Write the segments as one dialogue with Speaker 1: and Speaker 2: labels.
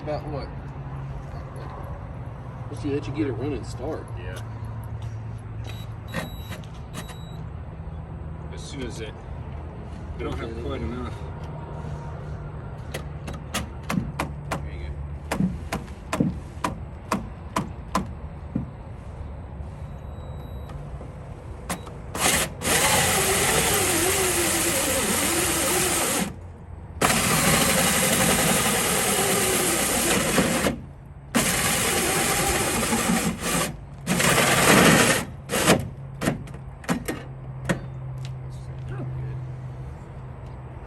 Speaker 1: about what? Let's let you get a running start.
Speaker 2: Yeah. As soon as it, I don't have quite enough.
Speaker 1: There you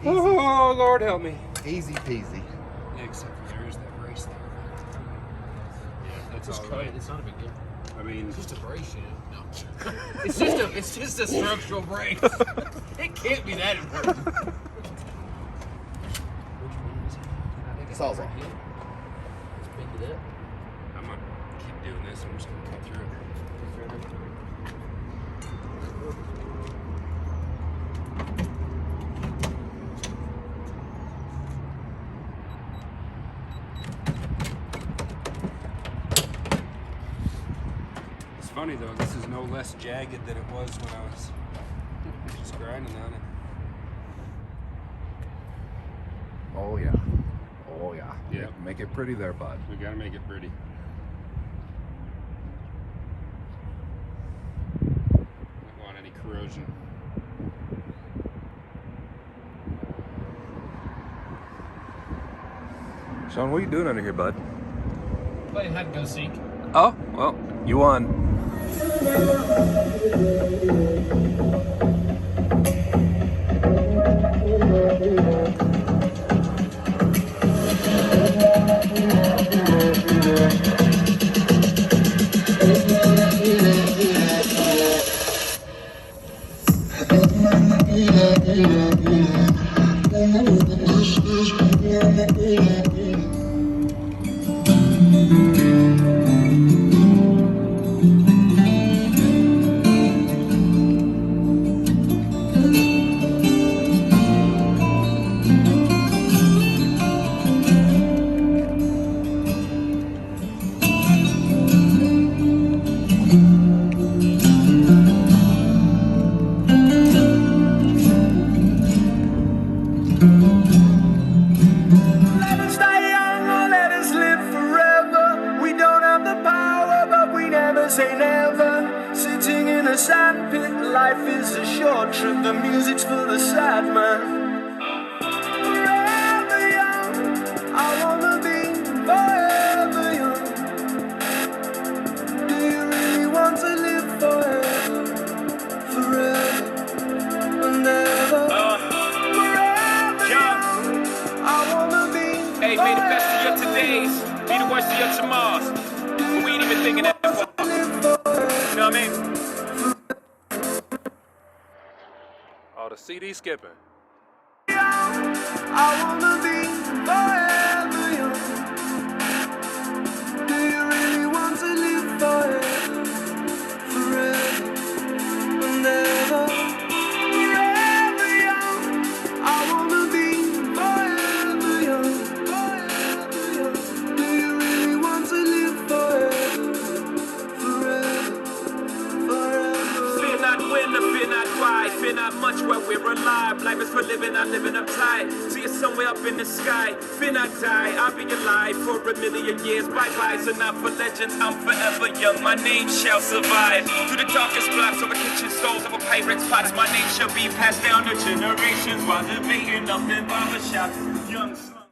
Speaker 2: Oh, Lord help me.
Speaker 3: Easy peasy.
Speaker 2: Yeah, except for there is that brace there. Yeah, that's
Speaker 1: Just
Speaker 2: all
Speaker 1: cut
Speaker 2: right.
Speaker 1: it. It's not a big deal.
Speaker 2: I mean,
Speaker 1: It's just a brace, you know. No. it's just a structural brace. It can't be that important. Which one is it? Can I take a
Speaker 3: Sawzall.
Speaker 1: right here? Let's bend it up.
Speaker 2: I'm gonna keep doing this. I'm just gonna cut through it. It's funny though, this is no less jagged than it was when I was just grinding on it.
Speaker 3: Oh yeah. Oh yeah.
Speaker 2: Yeah.
Speaker 3: Make it pretty there, bud.
Speaker 2: We gotta make it pretty. Don't want any corrosion.
Speaker 3: Sean, what are you doing under here, bud?
Speaker 1: Playing hide and go seek.
Speaker 3: Oh, well, you won.
Speaker 4: Let us die young or let us live forever. We don't have the power, but we never say never. Sitting in a sandpit, life is a short trip. The music's for the sad man. Forever young, I wanna be forever young. Do you really want to live forever? Forever and ever.
Speaker 5: Hey, may the best of your todays be the worst of your tomorrows. But we ain't even thinking that far. You know what I mean?
Speaker 6: Oh, the CD skipping.
Speaker 4: I wanna be forever young. Do you really want to live forever? Forever and ever. Forever young. I wanna be forever young. Forever young. Do you really want to live forever? Forever. Forever.
Speaker 5: Fear not when or fear not why. Fear not much while we're alive. Life is for living, not living uptight. See you somewhere up in the sky. Fear not die, I'll be alive for a million years. Bye-bye, so not for legends, I'm forever young. My name shall survive. Through the darkest blocks over kitchen stoves, over pirates' pots. My name shall be passed down to generations while debating up in barbershops. Young son.